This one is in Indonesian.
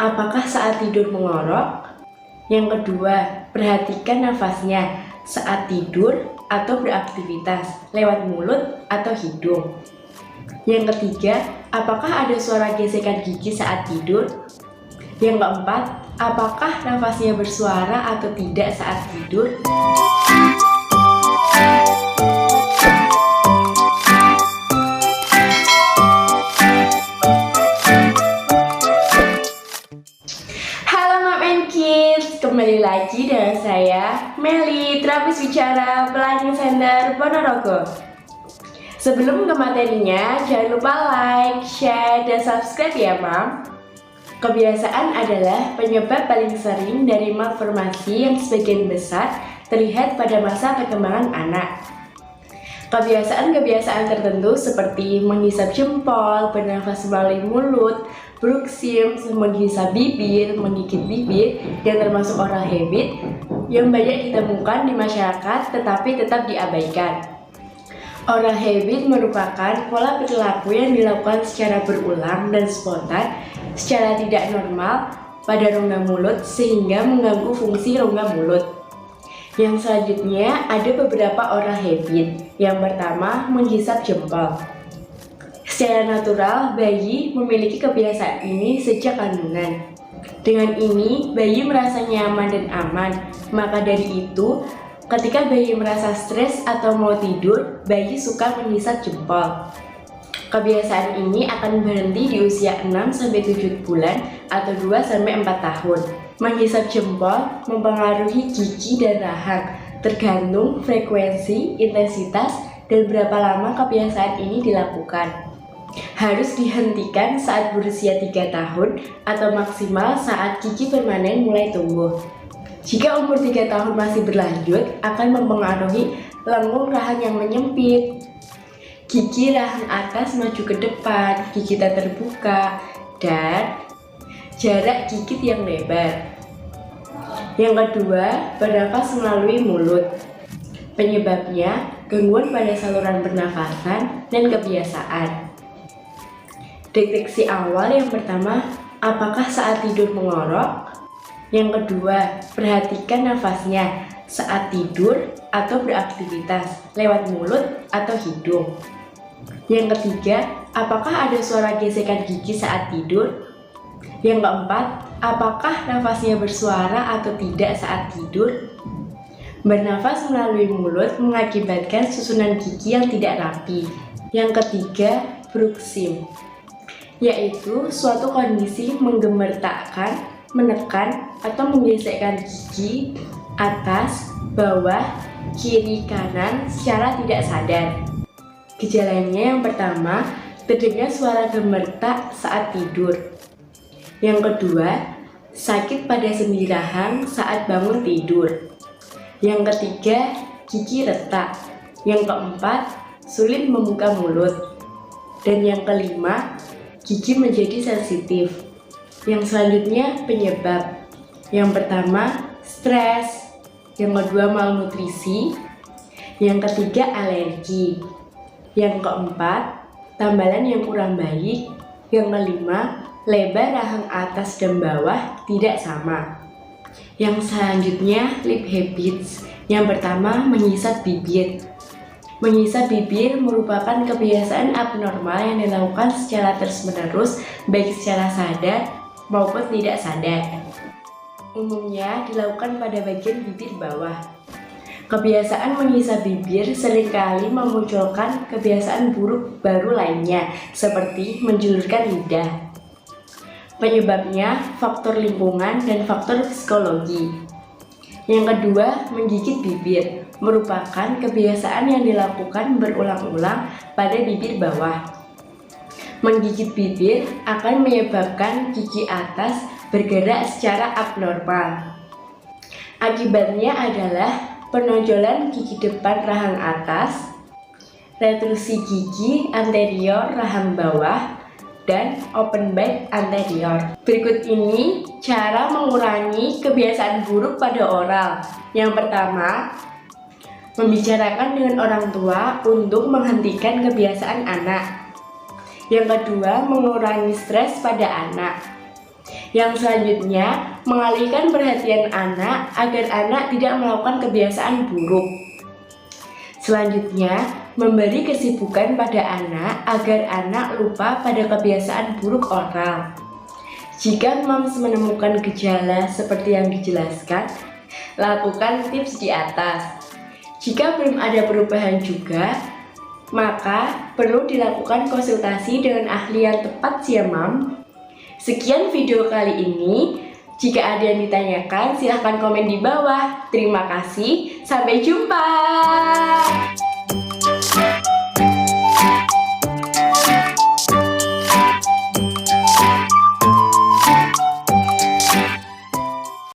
apakah saat tidur mengorok? Yang kedua, perhatikan nafasnya saat tidur atau beraktivitas lewat mulut atau hidung. Yang ketiga, apakah ada suara gesekan gigi saat tidur? Yang keempat, apakah nafasnya bersuara atau tidak saat tidur? Halo Mom and Kids, kembali lagi dengan saya Meli, terapis bicara Planning Center Ponorogo. Sebelum ke materinya, jangan lupa like, share, dan subscribe ya Mom. Kebiasaan adalah penyebab paling sering dari malformasi yang sebagian besar terlihat pada masa perkembangan anak. Kebiasaan-kebiasaan tertentu seperti menghisap jempol, bernafas melalui mulut, bruxism, menghisap bibir, menggigit bibir, dan termasuk oral habit yang banyak ditemukan di masyarakat tetapi tetap diabaikan. Oral habit merupakan pola perilaku yang dilakukan secara berulang dan spontan secara tidak normal pada rongga mulut sehingga mengganggu fungsi rongga mulut. Yang selanjutnya ada beberapa oral habit. Yang pertama, menghisap jempol. Secara natural, bayi memiliki kebiasaan ini sejak kandungan. Dengan ini, bayi merasa nyaman dan aman. Maka dari itu, ketika bayi merasa stres atau mau tidur, bayi suka menghisap jempol. Kebiasaan ini akan berhenti di usia 6-7 bulan atau 2-4 tahun. Menghisap jempol mempengaruhi gigi dan rahang, tergantung frekuensi, intensitas, dan berapa lama kebiasaan ini dilakukan. Harus dihentikan saat berusia 3 tahun atau maksimal saat gigi permanen mulai tumbuh. Jika umur 3 tahun masih berlanjut, akan mempengaruhi lengkung rahang yang menyempit, gigi rahang atas maju ke depan, gigi tak terbuka, dan jarak gigit yang lebar. Yang kedua, bernafas melalui mulut. Penyebabnya gangguan pada saluran pernafasan dan kebiasaan. Deteksi awal yang pertama, apakah saat tidur mengorok? Yang kedua, perhatikan nafasnya saat tidur atau beraktivitas lewat mulut atau hidung. Yang ketiga, apakah ada suara gesekan gigi saat tidur? Yang keempat, apakah nafasnya bersuara atau tidak saat tidur? Bernafas melalui mulut mengakibatkan susunan gigi yang tidak rapi. Yang ketiga, bruxism, yaitu suatu kondisi menggemertakkan, menekan, atau menggesekkan gigi atas, bawah, kiri, kanan secara tidak sadar. Gejalanya yang pertama, terdengar suara gemertak saat tidur. Yang kedua, sakit pada sendi rahang saat bangun tidur. Yang ketiga, gigi retak. Yang keempat, sulit membuka mulut. Dan yang kelima, gigi menjadi sensitif. Yang selanjutnya, penyebab. Yang pertama, stres. Yang kedua, malnutrisi. Yang ketiga, alergi. Yang keempat, tambalan yang kurang baik. Yang kelima, lebar rahang atas dan bawah tidak sama. Yang selanjutnya, lip habits. Yang pertama, menghisap bibir. Menghisap bibir merupakan kebiasaan abnormal yang dilakukan secara terus-menerus, baik secara sadar maupun tidak sadar. Umumnya dilakukan pada bagian bibir bawah. Kebiasaan menghisap bibir seringkali memunculkan kebiasaan buruk baru lainnya, seperti menjulurkan lidah. Penyebabnya faktor lingkungan dan faktor psikologi. Yang kedua, menggigit bibir merupakan kebiasaan yang dilakukan berulang-ulang pada bibir bawah. Menggigit bibir akan menyebabkan gigi atas bergerak secara abnormal. Akibatnya adalah penonjolan gigi depan rahang atas, retrusi gigi anterior rahang bawah, dan open bite anterior. Berikut ini cara mengurangi kebiasaan buruk pada oral. Yang pertama, membicarakan dengan orang tua untuk menghentikan kebiasaan anak. Yang kedua, mengurangi stres pada anak. Yang selanjutnya, mengalihkan perhatian anak agar anak tidak melakukan kebiasaan buruk. Selanjutnya, memberi kesibukan pada anak agar anak lupa pada kebiasaan buruk orang. Jika moms menemukan gejala seperti yang dijelaskan, lakukan tips di atas. Jika belum ada perubahan juga, maka perlu dilakukan konsultasi dengan ahli yang tepat ya mam. Sekian video kali ini. Jika ada yang ditanyakan, silahkan komen di bawah. Terima kasih, sampai jumpa.